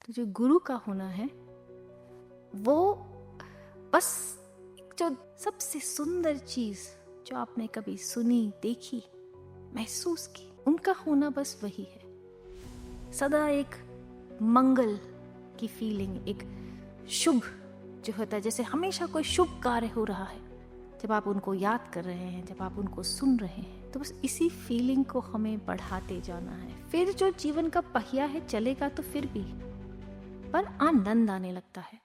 तो जो गुरु का होना है वो बस जो सबसे सुंदर चीज जो आपने कभी सुनी, देखी, महसूस की, उनका होना बस वही है। सदा एक मंगल की फीलिंग, एक शुभ जो होता है, जैसे हमेशा कोई शुभ कार्य हो रहा है, जब आप उनको याद कर रहे हैं, जब आप उनको सुन रहे हैं, तो बस इसी फीलिंग को हमें बढ़ाते जाना है। फिर जो जीवन का पहिया है चलेगा तो फिर भी, पर आनंद आने लगता है।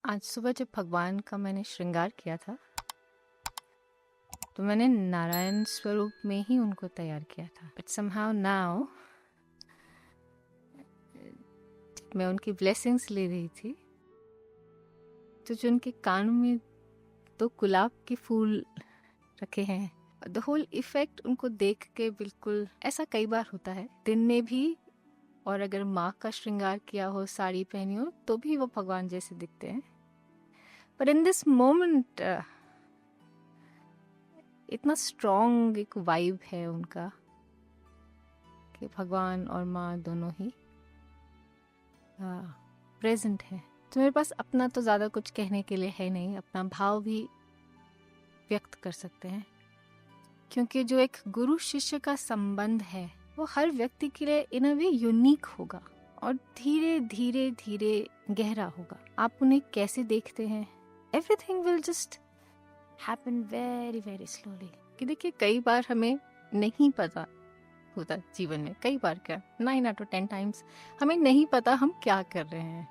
आज सुबह जब भगवान का मैंने श्रृंगार किया था तो मैंने नारायण स्वरूप में ही उनको तैयार किया था। बट समहाउ नाउ जब मैं उनकी ब्लेसिंग्स ले रही थी तो जो उनके कान में तो गुलाब के फूल रखे हैं, द होल इफेक्ट उनको देख के बिल्कुल ऐसा कई बार होता है दिन में भी, और अगर माँ का श्रृंगार किया हो, साड़ी पहनी हो, तो भी वो भगवान जैसे दिखते हैं। बट इन दिस मोमेंट इतना स्ट्रॉन्ग एक वाइब है उनका कि भगवान और माँ दोनों ही प्रेजेंट है। तो मेरे पास अपना तो ज़्यादा कुछ कहने के लिए है नहीं, अपना भाव भी व्यक्त कर सकते हैं, क्योंकि जो एक गुरु शिष्य का संबंध है वो हर व्यक्ति के लिए इन अ वे यूनिक होगा और धीरे धीरे धीरे गहरा होगा। आप उन्हें कैसे देखते हैं, everything will just happen very very slowly. कि देखिए कई बार हमें नहीं पता होता जीवन में, कई बार क्या 9 out of 10 टाइम्स हमें नहीं पता हम क्या कर रहे हैं।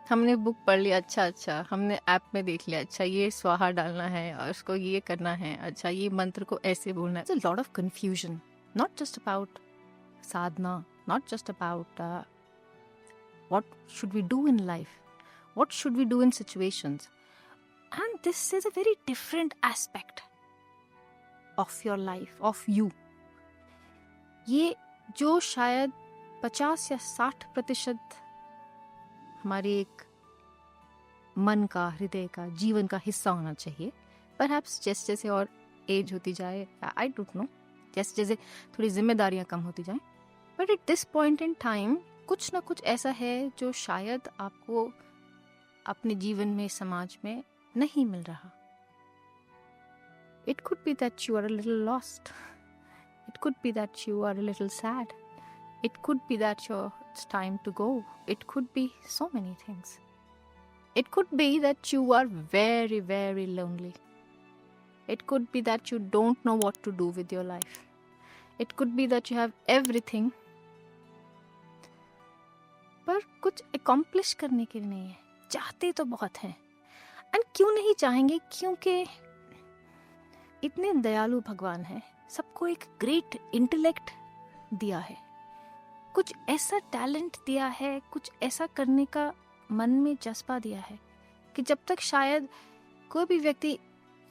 हमने बुक पढ़ लिया, अच्छा, हमने ऐप में देख लिया, अच्छा ये स्वाहा डालना है और उसको ये करना है, अच्छा ये मंत्र को ऐसे बोलना है। It's a lot of confusion, not just about sadhana, not just about what should we do in life, what should we do in situations. And this is a very different aspect of your life, of you. ये जो शायद 50 या 60% हमारे एक मन का, हृदय का, जीवन का हिस्सा होना चाहिए। परहैप्स जैसे जैसे और एज होती जाए, आई डोंट नो, जैसे जैसे थोड़ी जिम्मेदारियां कम होती जाएं, but at this point in time कुछ ना कुछ ऐसा है जो शायद आपको अपने जीवन में, समाज में नहीं मिल रहा। It could be that you are a little lost. It could be that you are a little sad. It could be that it's time to go. It could be so many things. It could be that you are very, very lonely. It could be that you don't know what to do with your life. It could be that you have everything, पर कुछ accomplish करने के लिए नहीं है। चाहते तो बहुत हैं, and क्यों नहीं चाहेंगे, क्योंकि इतने दयालु भगवान है, सबको एक ग्रेट इंटेलेक्ट दिया है, कुछ ऐसा टैलेंट दिया है, कुछ ऐसा करने का मन में जज्बा दिया है कि जब तक शायद कोई भी व्यक्ति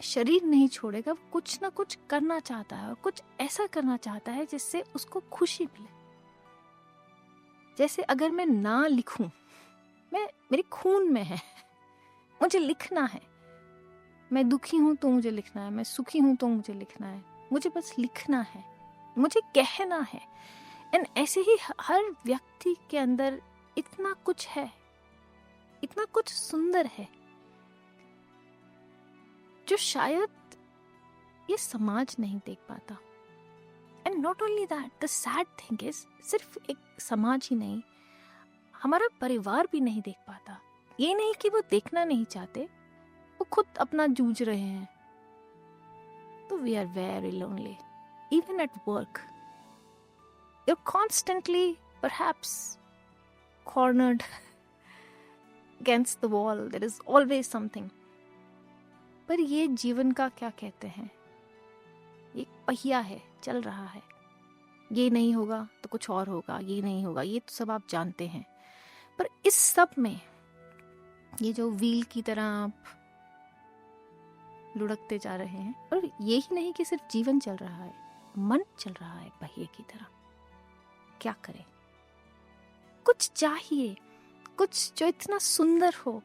शरीर नहीं छोड़ेगा, वो कुछ ना कुछ करना चाहता है और कुछ ऐसा करना चाहता है जिससे उसको खुशी मिले। जैसे अगर मैं ना लिखूं, मेरे खून में है, मुझे लिखना है। मैं दुखी हूं तो मुझे लिखना है, मैं सुखी हूं तो मुझे लिखना है, मुझे बस लिखना है, मुझे कहना है। एंड ऐसे ही हर व्यक्ति के अंदर इतना कुछ है, इतना कुछ सुंदर है जो शायद ये समाज नहीं देख पाता। And not only that, the sad thing is, सिर्फ एक समाज ही नहीं, हमारा परिवार भी नहीं देख पाता। ये नहीं कि वो देखना नहीं चाहते, वो खुद अपना जूझ रहे हैं। तो we are very lonely, even at work. You're constantly, perhaps, cornered against the wall. There is always something. पर ये जीवन का क्या कहते हैं, एक पहिया है, चल रहा है। ये नहीं होगा तो कुछ और होगा, ये नहीं होगा, ये तो सब आप जानते हैं। पर इस सब में ये जो व्हील की तरह आप लुढ़कते जा रहे हैं, और ये ही नहीं कि सिर्फ जीवन चल रहा है, मन चल रहा है पहिए की तरह। क्या करें? कुछ चाहिए, कुछ जो इतना सुंदर हो,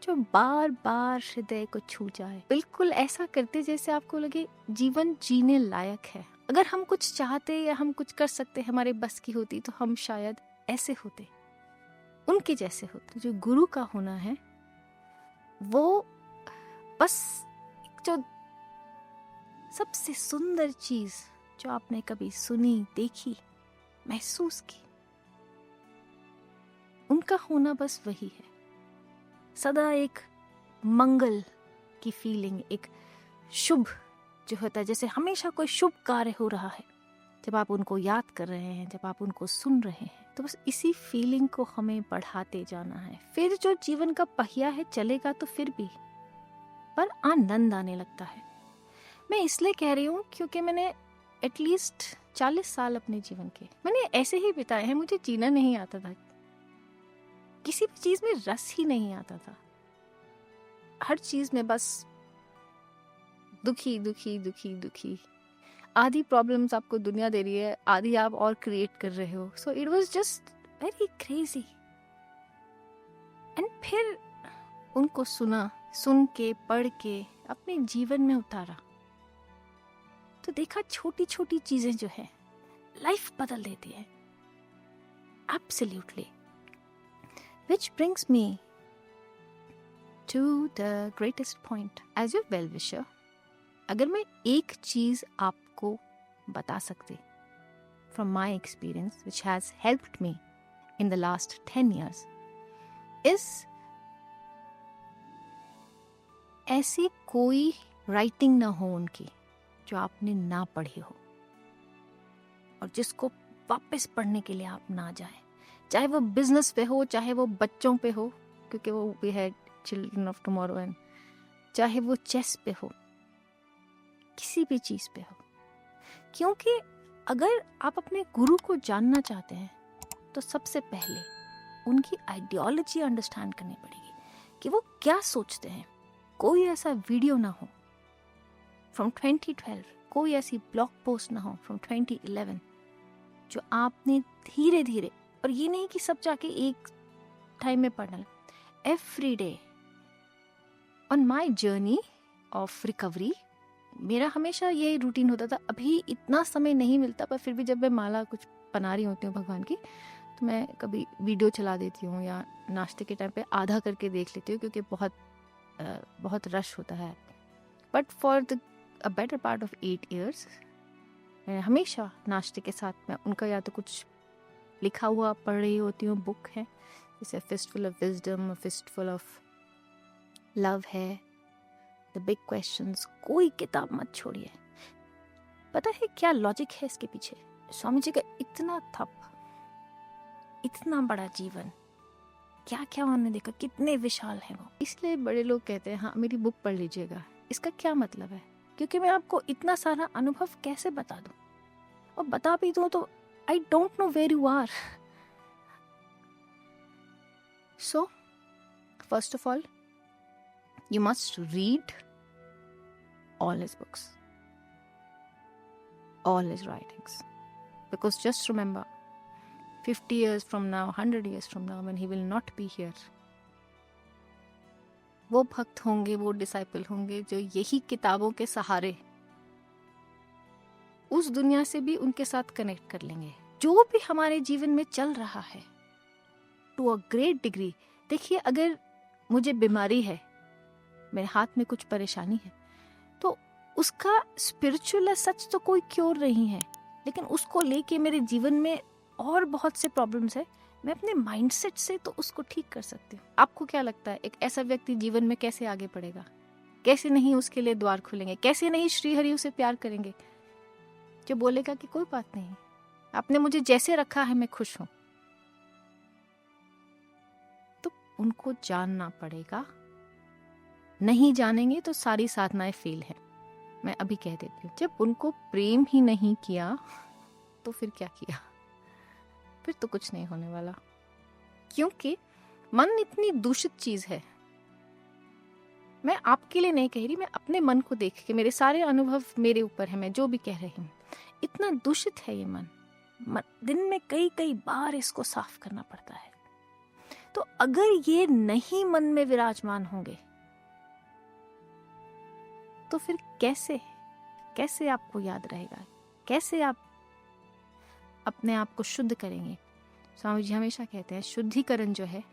जो बार बार हृदय को छू जाए, बिल्कुल ऐसा करते जैसे आपको लगे जीवन जीने लायक है। अगर हम कुछ चाहते या हम कुछ कर सकते हमारे बस की होती तो हम शायद ऐसे होते, उनके जैसे होते। जो गुरु का होना है वो बस जो सबसे सुंदर चीज जो आपने कभी सुनी, देखी, महसूस की, उनका होना बस वही है। सदा एक मंगल की फीलिंग, एक शुभ जो होता है, जैसे हमेशा कोई शुभ कार्य हो रहा है, जब आप उनको याद कर रहे हैं, जब आप उनको सुन रहे हैं, तो बस इसी फीलिंग को हमें बढ़ाते जाना है। फिर जो जीवन का पहिया है चलेगा तो फिर भी, पर आनंद आने लगता है। मैं इसलिए कह रही हूँ क्योंकि मैंने एटलीस्ट 40 साल अपने जीवन के मैंने ऐसे ही बिताए हैं। मुझे जीना नहीं आता था, किसी भी चीज में रस ही नहीं आता था, हर चीज में बस दुखी दुखी दुखी दुखी। आधी प्रॉब्लम्स आपको दुनिया दे रही है, आधी आप और क्रिएट कर रहे हो। So it was just very crazy. And फिर उनको सुना, सुन के, पढ़ के अपने जीवन में उतारा, तो देखा छोटी छोटी चीजें जो है लाइफ बदल देती है। Absolutely. Which brings me to the greatest point. As your well-wisher, अगर मैं एक चीज आपको बता सकती from my experience, which has helped me in the last 10 years, is ऐसी कोई राइटिंग ना हो उनकी जो आपने ना पढ़ी हो और जिसको वापस पढ़ने के लिए आप ना जाए, चाहे वो बिजनेस पे हो, चाहे वो बच्चों पे हो, क्योंकि वो भी है चिल्ड्रन ऑफ टुमारो, एंड चाहे वो चेस पे हो, किसी भी चीज पे हो। क्योंकि अगर आप अपने गुरु को जानना चाहते हैं तो सबसे पहले उनकी आइडियोलॉजी अंडरस्टैंड करनी पड़ेगी कि वो क्या सोचते हैं। कोई ऐसा वीडियो ना हो फ्रॉम 2012, कोई ऐसी ब्लॉग पोस्ट ना हो फ्रॉम 2011 जो आपने धीरे धीरे, और ये नहीं कि सब जाके एक टाइम में पढ़ना, every day on my journey of recovery, मेरा हमेशा यही रूटीन होता था। अभी इतना समय नहीं मिलता, पर फिर भी जब मैं माला कुछ बना रही होती हूँ भगवान की, तो मैं कभी वीडियो चला देती हूँ या नाश्ते के टाइम पे आधा करके देख लेती हूँ, क्योंकि बहुत रश होता है। But for a better part of 8 years मैं हमेशा नाश्ते के साथ मैं उनका या तो कुछ लिखा हुआ पढ़ रही होती हूँ, बुक है जैसे fistful of wisdom, fistful of love है, द बिग क्वेश्चंस। कोई किताब मत छोड़िए। पता है क्या लॉजिक है इसके पीछे? स्वामी जी का इतना थप, इतना बड़ा जीवन, क्या क्या उन्होंने देखा, कितने विशाल है वो। इसलिए बड़े लोग कहते हैं हाँ मेरी बुक पढ़ लीजिएगा। इसका क्या मतलब है? क्योंकि मैं आपको इतना सारा अनुभव कैसे बता दूं, और बता भी दूं तो I don't know where you are. So, first of all, you must read all his books, all his writings. Because just remember, 50 years from now, 100 years from now, when he will not be here, वो भक्त होंगे, वो disciple होंगे जो यही किताबों के सहारे उस दुनिया से भी उनके साथ कनेक्ट कर लेंगे। जो भी हमारे जीवन में चल रहा है टू अ ग्रेट डिग्री, देखिए अगर मुझे बीमारी है, मेरे हाथ में कुछ परेशानी है, तो उसका स्पिरिचुअल सच तो कोई क्योर नहीं है, लेकिन उसको लेके मेरे जीवन में और बहुत से प्रॉब्लम्स है, मैं अपने माइंडसेट से तो उसको ठीक कर सकती हूँ। आपको क्या लगता है एक ऐसा व्यक्ति जीवन में कैसे आगे बढ़ेगा? कैसे नहीं उसके लिए द्वार खुलेंगे? कैसे नहीं श्री हरि उसे प्यार करेंगे? जो बोलेगा कि कोई बात नहीं, आपने मुझे जैसे रखा है मैं खुश हूं, तो उनको जानना पड़ेगा। नहीं जानेंगे तो सारी साधनाएं फेल है। मैं अभी कह देती हूँ, जब उनको प्रेम ही नहीं किया तो फिर क्या किया? फिर तो कुछ नहीं होने वाला, क्योंकि मन इतनी दूषित चीज है। मैं आपके लिए नहीं कह रही, मैं अपने मन को देख के, मेरे सारे अनुभव मेरे ऊपर है, मैं जो भी कह रही हूँ, इतना दूषित है ये मन। दिन में कई बार इसको साफ करना पड़ता है। तो अगर ये नहीं मन में विराजमान होंगे तो फिर कैसे आपको याद रहेगा, कैसे आप अपने आप को शुद्ध करेंगे। स्वामी जी हमेशा कहते हैं शुद्धिकरण जो है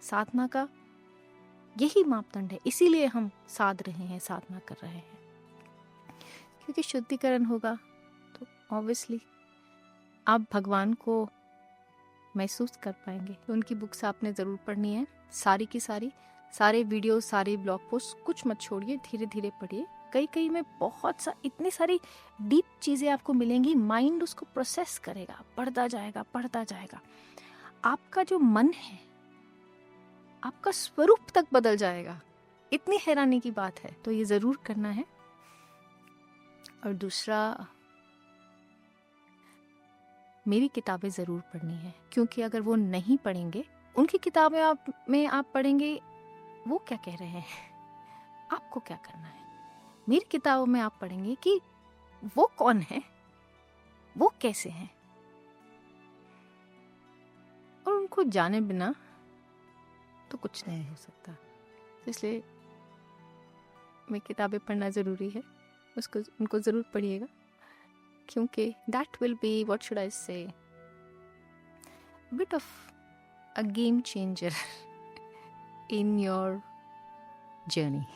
साधना का यही मापदंड है, इसीलिए हम साध रहे हैं, साधना कर रहे हैं, क्योंकि शुद्धिकरण होगा तो ऑब्वियसली आप भगवान को महसूस कर पाएंगे। तो उनकी बुक्स आपने ज़रूर पढ़नी है, सारी की सारी, सारे वीडियो, सारे ब्लॉग पोस्ट, कुछ मत छोड़िए, धीरे धीरे पढ़िए। कई में इतनी सारी डीप चीज़ें आपको मिलेंगी, माइंड उसको प्रोसेस करेगा, पढ़ता जाएगा। आपका जो मन है, आपका स्वरूप तक बदल जाएगा। इतनी हैरानी की बात है, तो ये ज़रूर करना है। और दूसरा, मेरी किताबें ज़रूर पढ़नी है, क्योंकि अगर वो नहीं पढ़ेंगे, उनकी किताबें आप पढ़ेंगे, वो क्या कह रहे हैं, आपको क्या करना है। मेरी किताबों में आप पढ़ेंगे कि वो कौन है, वो कैसे हैं, और उनको जाने बिना तो कुछ नहीं हो सकता। इसलिए मैं किताबें पढ़ना ज़रूरी है, उनको ज़रूर पढ़िएगा, क्योंकि that will be, what should I say, a bit of a game changer in your journey.